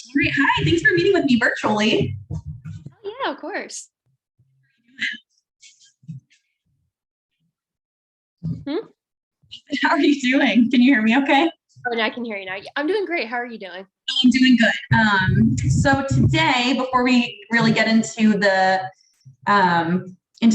All right, hi, thanks for meeting with me virtually. Oh, yeah, of course. Hmm? How are you doing? Can you hear me okay? Oh, and I can hear you now. Yeah, I'm doing great. How are you doing? I'm doing good. So today, before we really get into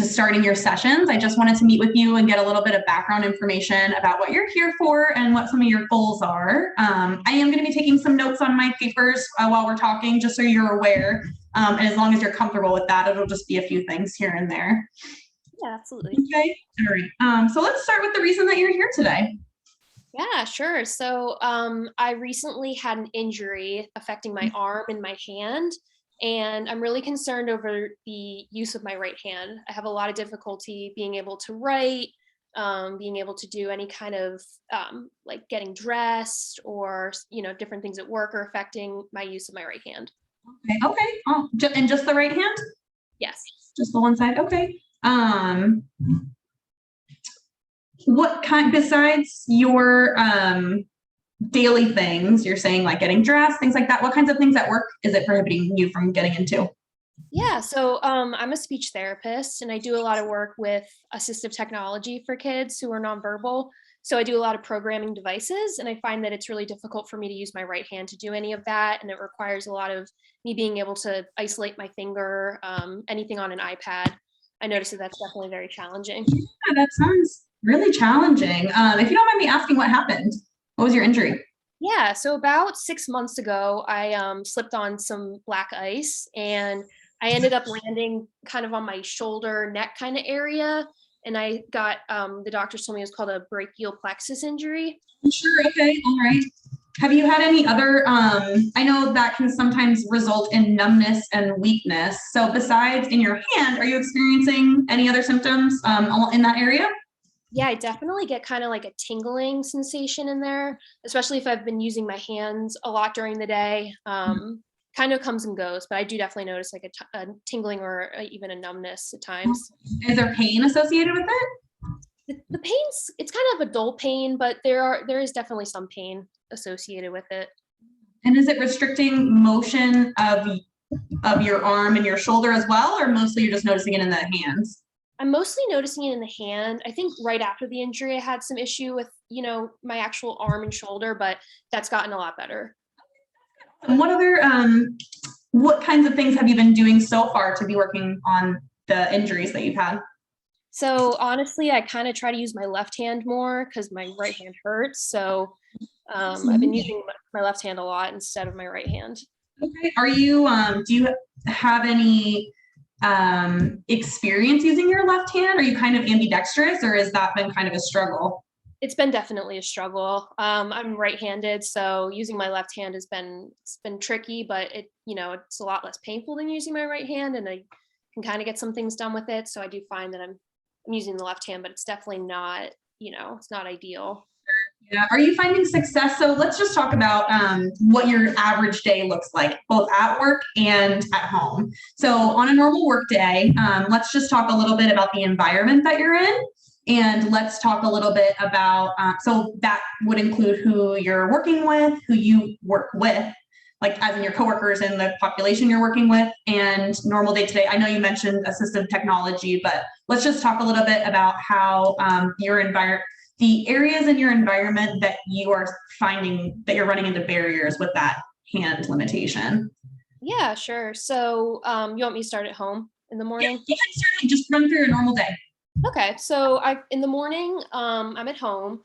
starting your sessions, I just wanted to meet with you and get a little bit of background information about what you're here for and what some of your goals are. I am going to be taking some notes on my papers while we're talking, just so you're aware. And as long as you're comfortable with that, it'll just be a few things here and there. Yeah, absolutely. Okay. All right. So let's start with the reason that you're here today. Yeah, sure. So I recently had an injury affecting my arm and my hand, and I'm really concerned over the use of my right hand. I have a lot of difficulty being able to write, being able to do any kind of like getting dressed or, different things at work are affecting my use of my right hand. Okay. Okay. Oh, and just the right hand? Yes. Just the one side? Okay. What kind, besides your daily things, you're saying like getting dressed, things like that, what kinds of things at work is it prohibiting you from getting into? Yeah, so I'm a speech therapist and I do a lot of work with assistive technology for kids who are nonverbal. So I do a lot of programming devices, and I find that it's really difficult for me to use my right hand to do any of that. And it requires a lot of me being able to isolate my finger, anything on an iPad. I notice that that's definitely very challenging. Yeah, that sounds really challenging. If you don't mind me asking, what happened? What was your injury? Yeah, so about 6 months ago, I slipped on some black ice and I ended up landing kind of on my shoulder, neck kind of area. And I got, the doctors told me it was called a brachial plexus injury. Sure. Okay. All right. Have you had any other, I know that can sometimes result in numbness and weakness. So besides in your hand, are you experiencing any other symptoms in that area? Yeah, I definitely get kind of like a tingling sensation in there, especially if I've been using my hands a lot during the day. Kind of comes and goes, but I do definitely notice like a tingling or even a numbness at times. Is there pain associated with it? The pain's it's kind of a dull pain, but there is definitely some pain associated with it. And is it restricting motion of your arm and your shoulder as well, or mostly you're just noticing it in the hands? I'm mostly noticing it in the hand. I think right after the injury, I had some issue with, my actual arm and shoulder, but that's gotten a lot better. And what kinds of things have you been doing so far to be working on the injuries that you've had? So honestly, I kind of try to use my left hand more because my right hand hurts. So I've been using my left hand a lot instead of my right hand. Okay. Do you have any experience using your left hand? Are you kind of ambidextrous, or has that been kind of a struggle? It's been definitely a struggle. I'm right-handed, so using my left hand it's been tricky, but it's a lot less painful than using my right hand, and I can kind of get some things done with it. So I do find that I'm using the left hand, but it's definitely not, it's not ideal. Yeah. Are you finding success? So let's just talk about what your average day looks like, both at work and at home. So on a normal work day, let's just talk a little bit about the environment that you're in. And let's talk a little bit about, so that would include who you're working with, who you work with, like as in your coworkers and the population you're working with, and normal day to day. I know you mentioned assistive technology, but let's just talk a little bit about how the areas in your environment that you are finding that you're running into barriers with that hand limitation. Yeah, sure. So you want me to start at home in the morning? Yeah, just run through a normal day. Okay, so in the morning, I'm at home.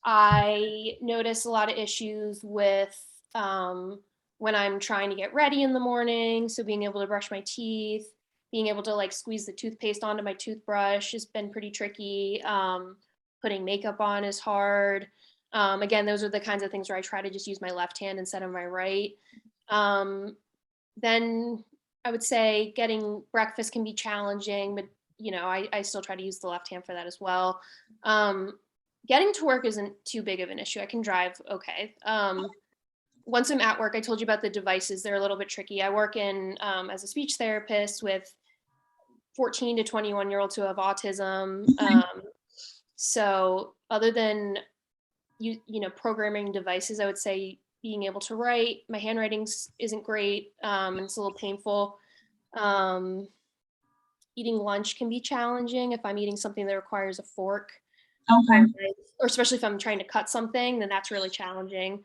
I notice a lot of issues with when I'm trying to get ready in the morning. So being able to brush my teeth, being able to like squeeze the toothpaste onto my toothbrush has been pretty tricky. Putting makeup on is hard. Again, those are the kinds of things where I try to just use my left hand instead of my right. Then I would say getting breakfast can be challenging, but I still try to use the left hand for that as well. Getting to work isn't too big of an issue. I can drive okay. Once I'm at work, I told you about the devices. They're a little bit tricky. I work in as a speech therapist with 14 to 21-year-olds who have autism. So other than programming devices, I would say being able to write. My handwriting isn't great, and it's a little painful. Um, Eating lunch can be challenging if I'm eating something that requires a fork, or, Okay. or especially if I'm trying to cut something, then that's really challenging.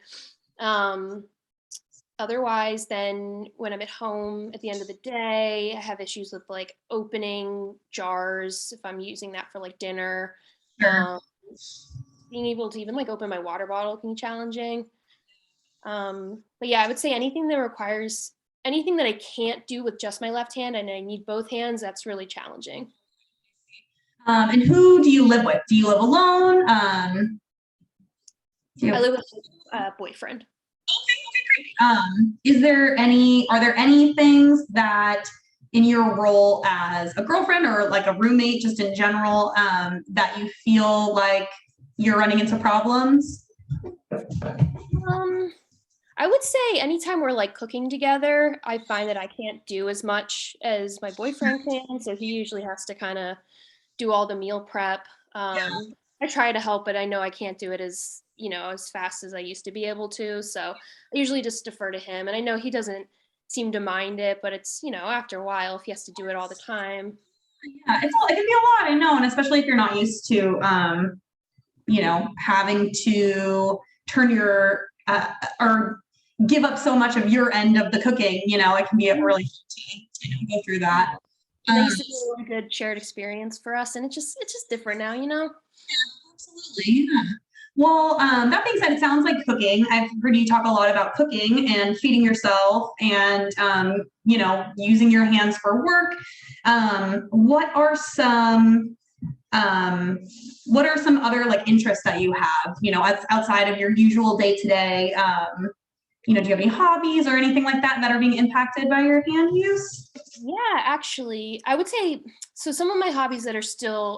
Um, Otherwise, then when I'm at home at the end of the day, I have issues with like opening jars if I'm using that for like dinner. Sure. Um, Being able to even like open my water bottle can be challenging. But yeah, I would say anything that requires anything that I can't do with just my left hand and I need both hands, that's really challenging. And who do you live with? Do you live alone? Do you I have, live with a boyfriend. are there any things that in your role as a girlfriend or like a roommate, just in general, that you feel like you're running into problems? Um, I would say anytime we're like cooking together, I find that I can't do as much as my boyfriend can. So he usually has to kind of do all the meal prep. I try to help, but I know I can't do it as, as fast as I used to be able to. So I usually just defer to him. And I know he doesn't seem to mind it, but it's, after a while, if he has to do it all the time. Yeah, it can be a lot, I know, and especially if you're not used to, having to turn your or give up so much of your end of the cooking, it can be really to go through that. And that Um, used to be a really good shared experience for us. And it's just different now. Absolutely. Yeah. Well, that being said, it sounds like cooking. I've heard you talk a lot about cooking and feeding yourself and, using your hands for work. What are some other like interests that you have, outside of your usual day to day? Do you have any hobbies or anything like that that are being impacted by your hand use? Yeah, actually, I would say so. Some of my hobbies that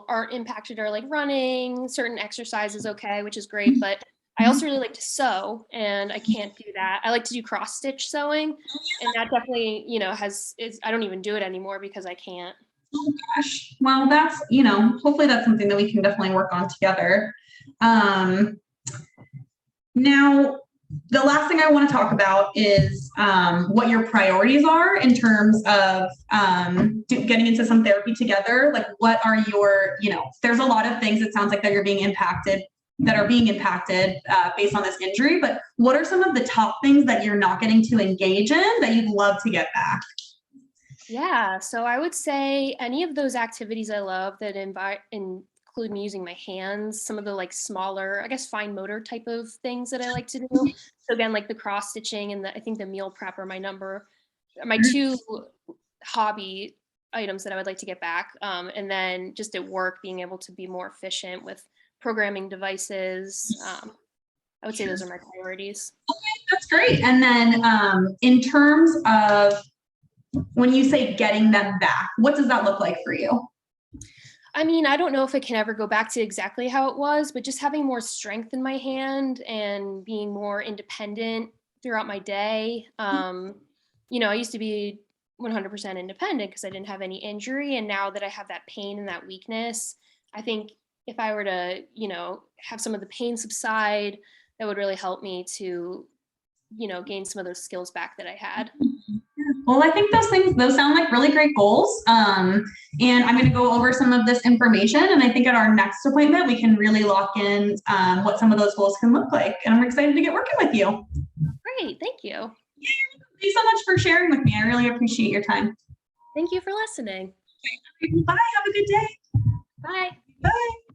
aren't impacted are like running, certain exercises, okay, which is great. But I also really like to sew, and I can't do that. I like to do cross stitch sewing, and that definitely, I don't even do it anymore because I can't. Oh gosh. Well, hopefully that's something that we can definitely work on together. Um, Now, the last thing I want to talk about is what your priorities are in terms of getting into some therapy together. Like, what are there's a lot of things it sounds like that you're being impacted, that are being impacted based on this injury, but what are some of the top things that you're not getting to engage in that you'd love to get back? Yeah, so I would say any of those activities I love that include me using my hands, some of the like smaller, I guess fine motor type of things that I like to do. So again, like the cross stitching and I think the meal prep are my two hobby items that I would like to get back. And then just at work, being able to be more efficient with programming devices. I would say those are my priorities. That's great. And then in terms of when you say getting them back, what does that look like for you? I mean, I don't know if it can ever go back to exactly how it was, but just having more strength in my hand and being more independent throughout my day. I used to be 100% independent because I didn't have any injury. And now that I have that pain and that weakness, I think if I were to, have some of the pain subside, that would really help me to, gain some of those skills back that I had. Well, I think those sound like really great goals. And I'm going to go over some of this information. And I think at our next appointment, we can really lock in what some of those goals can look like. And I'm excited to get working with you. Great. Thank you. Thank you so much for sharing with me. I really appreciate your time. Thank you for listening. Bye. Have a good day. Bye. Bye.